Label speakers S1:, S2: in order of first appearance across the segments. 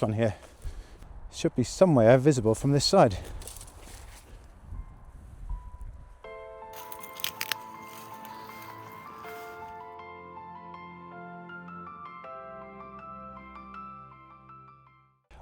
S1: this one here. Should be somewhere visible from this side.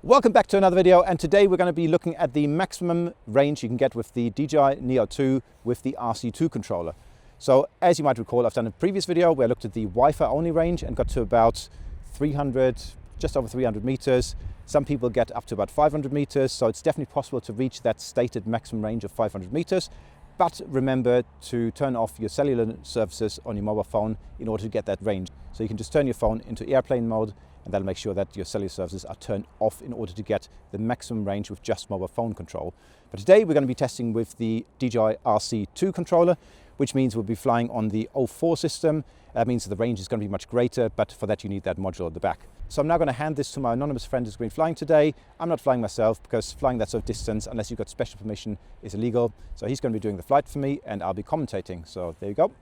S1: Welcome back to another video, and today we're going to be looking at the maximum range you can get with the DJI Neo 2 with the RC2 controller. So as you might recall, I've done a previous video where I looked at the Wi-Fi only range and got to about 300, just over 300 meters. Some people get up to about 500 meters, so it's definitely possible to reach that stated maximum range of 500 meters. But remember to turn off your cellular services on your mobile phone in order to get that range. So you can just turn your phone into airplane mode, and that'll make sure that your cellular services are turned off in order to get the maximum range with just mobile phone control. But today we're going to be testing with the DJI RC2 controller, which means we'll be flying on the 04 system. That means the range is going to be much greater, but for that you need that module at the back. So I'm now going to hand this to my anonymous friend who's been flying today. I'm not flying myself because flying that sort of distance, unless you've got special permission, is illegal. So he's going to be doing the flight for me and I'll be commentating. So there you go. All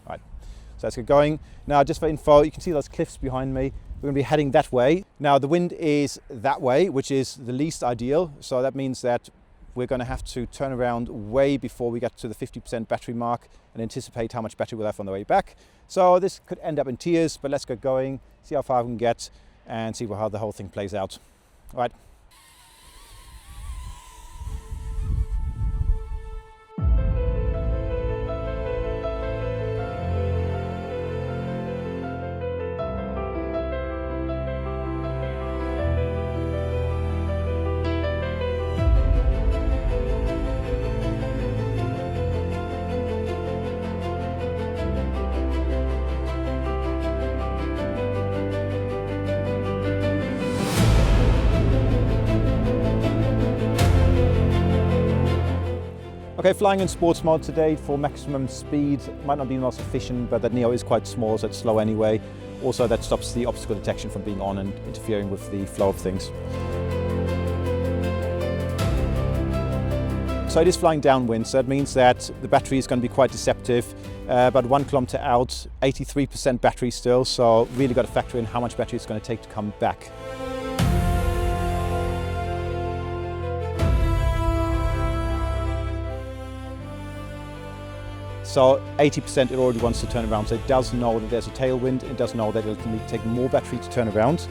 S1: right. So let's get going. Now, just for info, you can see those cliffs behind me. We're going to be heading that way. Now, the wind is that way, which is the least ideal. So that means that we're going to have to turn around way before we get to the 50% battery mark and anticipate how much battery we'll have on the way back. So this could end up in tears, but let's get going, see how far we can get and see how the whole thing plays out. All right. Okay, flying in sports mode today for maximum speed. Might not be the most efficient, but that Neo is quite small, so it's slow anyway. Also, that stops the obstacle detection from being on and interfering with the flow of things. So it is flying downwind, so that means that the battery is going to be quite deceptive. About 1 kilometer out, 83% battery still, so really got to factor in how much battery it's going to take to come back. So 80% it already wants to turn around, so it does know that there's a tailwind, it does know that it'll need to take more battery to turn around.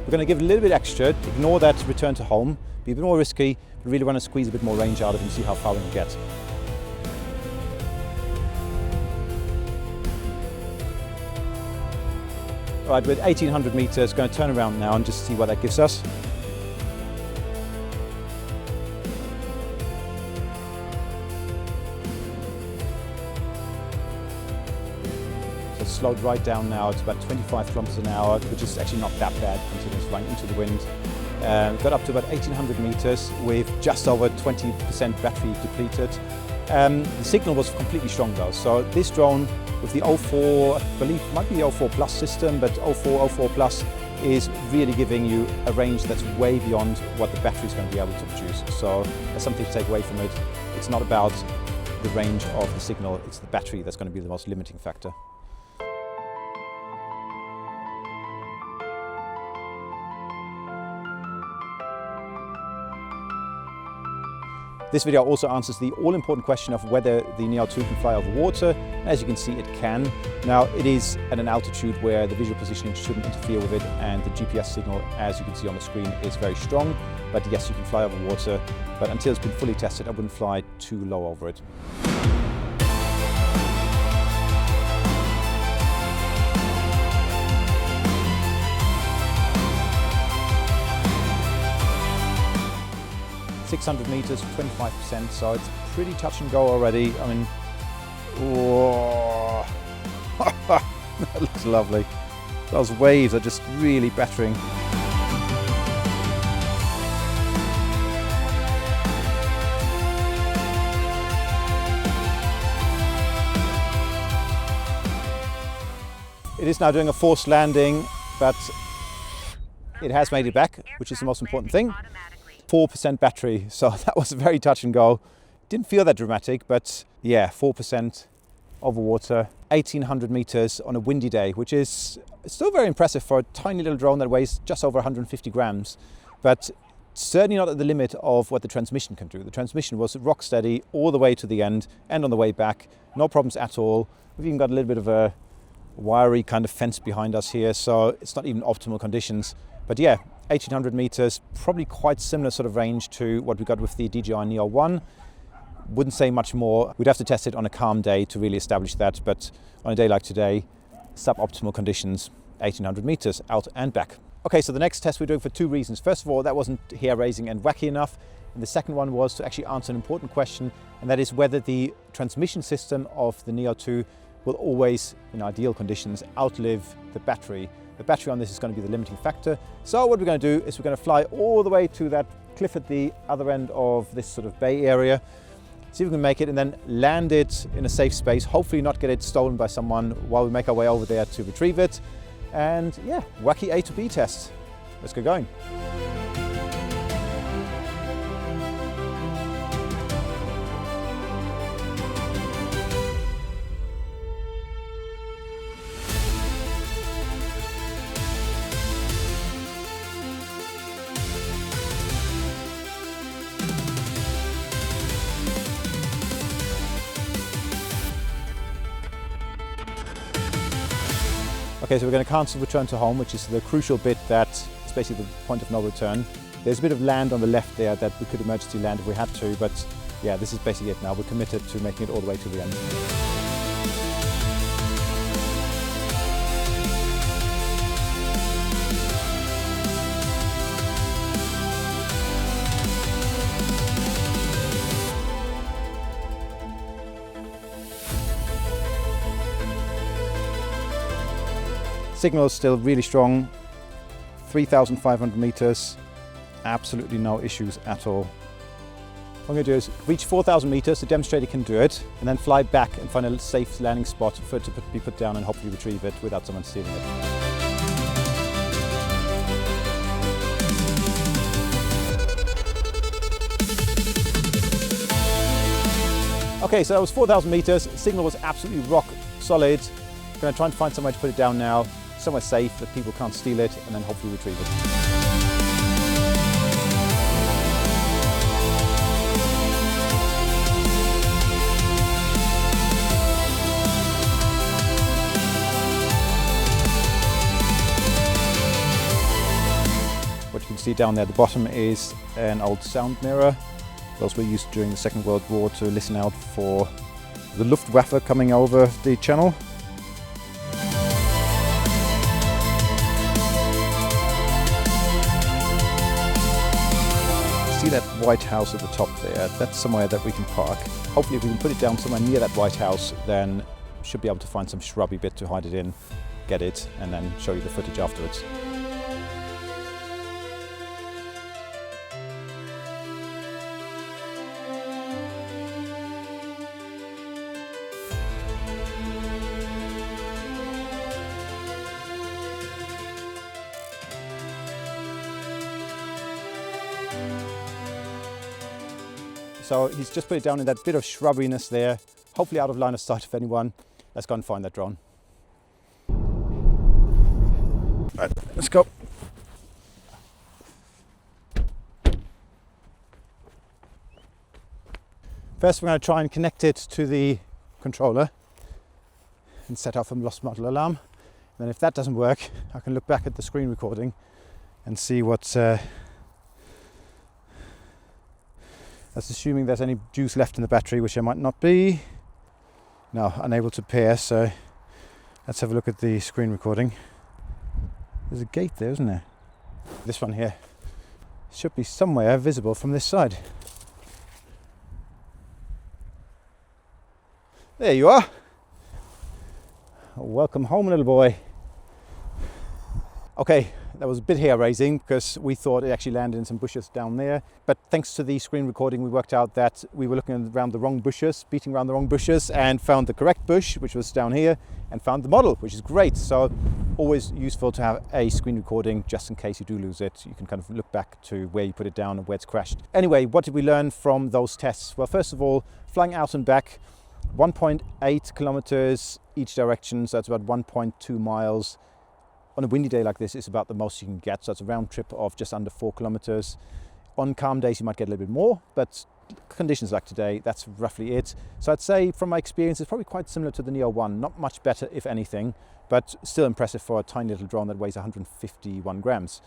S1: We're going to give it a little bit extra, ignore that return to home, be a bit more risky, but really want to squeeze a bit more range out of it and see how far we can get. All right, with 1800 meters, going to turn around now and just see what that gives us. So it's slowed right down now. It's about 25 kilometers an hour, which is actually not that bad considering it's flying into the wind. Got up to about 1800 meters with just over 20% battery depleted. The signal was completely strong though, so this drone with the 04, I believe it might be the 04 Plus system, but 04 Plus is really giving you a range that's way beyond what the battery is going to be able to produce. So there's something to take away from it. It's not about the range of the signal, it's the battery that's going to be the most limiting factor. This video also answers the all-important question of whether the Neo 2 can fly over water. As you can see, it can. Now, it is at an altitude where the visual positioning shouldn't interfere with it, and the GPS signal, as you can see on the screen, is very strong. But yes, you can fly over water, but until it's been fully tested, I wouldn't fly too low over it. 600 meters, 25%, so it's pretty touch and go already. I mean, whoa. That looks lovely. Those waves are just really battering. It is now doing a forced landing, but it has made it back, which is the most important thing. 4% battery, so that was very touch and go. Didn't feel that dramatic, but yeah, 4% over water, 1800 meters on a windy day, which is still very impressive for a tiny little drone that weighs just over 150 grams, but certainly not at the limit of what the transmission can do. The transmission was rock steady all the way to the end and on the way back, no problems at all. We've even got a little bit of a wiry kind of fence behind us here, so it's not even optimal conditions. But yeah, 1800 meters, probably quite similar sort of range to what we got with the DJI Neo 1. Wouldn't say much more. We'd have to test it on a calm day to really establish that, but on a day like today, suboptimal conditions, 1800 meters out and back. Okay, so the next test we're doing for two reasons. First of all, that wasn't hair-raising and wacky enough. And the second one was to actually answer an important question, and that is whether the transmission system of the Neo 2 will always, in ideal conditions, outlive the battery. The battery on this is going to be the limiting factor. So what we're going to do is we're going to fly all the way to that cliff at the other end of this sort of bay area, see if we can make it, and then land it in a safe space, hopefully not get it stolen by someone while we make our way over there to retrieve it. And yeah, wacky A to B test. Let's get going. Okay, so we're going to cancel return to home, which is the crucial bit that is basically the point of no return. There's a bit of land on the left there that we could emergency land if we had to, but yeah, this is basically it now. We're committed to making it all the way to the end. Signal is still really strong, 3,500 meters, absolutely no issues at all. What I'm going to do is reach 4,000 meters to demonstrate it can do it, and then fly back and find a safe landing spot for it to be put down and hopefully retrieve it without someone stealing it. Okay, so that was 4,000 meters, signal was absolutely rock solid. I'm going to try and find somewhere to put it down now, somewhere safe that people can't steal it, and then hopefully retrieve it. What you can see down there at the bottom is an old sound mirror. Those were used during the Second World War to listen out for the Luftwaffe coming over the channel. See that white house at the top there? That's somewhere that we can park. Hopefully if we can put it down somewhere near that white house, then should be able to find some shrubby bit to hide it in, get it, and then show you the footage afterwards. So he's just put it down in that bit of shrubbiness there, hopefully out of line of sight of anyone. Let's go and find that drone. Right, let's go. First we're going to try and connect it to the controller and set off a lost model alarm. And then if that doesn't work, I can look back at the screen recording and see what's that's assuming there's any juice left in the battery, which there might not be. No, unable to pair, so let's have a look at the screen recording. There's a gate there, isn't there? This one here should be somewhere visible from this side. There you are. Welcome home, little boy. Okay, that was a bit hair-raising because we thought it actually landed in some bushes down there. But thanks to the screen recording, we worked out that we were looking around the wrong bushes, beating around the wrong bushes, and found the correct bush, which was down here, and found the model, which is great. So Always useful to have a screen recording just in case you do lose it. You can kind of look back to where you put it down and where it's crashed. Anyway, what did we learn from those tests? Well, first of all, flying out and back, 1.8 kilometers each direction, so that's about 1.2 miles. On a windy day like this, it's about the most you can get, so it's a round trip of just under 4 kilometers. On calm days, you might get a little bit more, but conditions like today, that's roughly it. So I'd say from my experience, it's probably quite similar to the Neo 1, not much better, if anything, but still impressive for a tiny little drone that weighs 151 grams.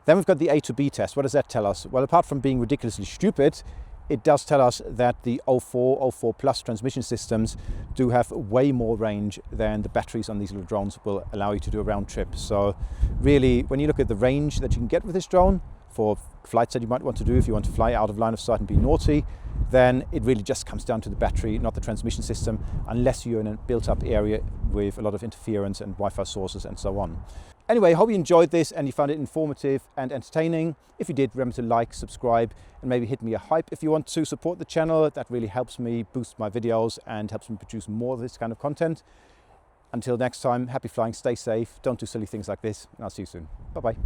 S1: Then we've got the A to B test. What does that tell us? Well, apart from being ridiculously stupid, it does tell us that the 04 Plus transmission systems do have way more range than the batteries on these little drones will allow you to do a round trip. So really, when you look at the range that you can get with this drone for flights that you might want to do if you want to fly out of line of sight and be naughty, then it really just comes down to the battery, not the transmission system, unless you're in a built-up area with a lot of interference and Wi-Fi sources and so on. Anyway, I hope you enjoyed this and you found it informative and entertaining. If you did, remember to like, subscribe, and maybe hit me a hype if you want to support the channel. That really helps me boost my videos and helps me produce more of this kind of content. Until next time, happy flying, stay safe, don't do silly things like this, and I'll see you soon. Bye-bye.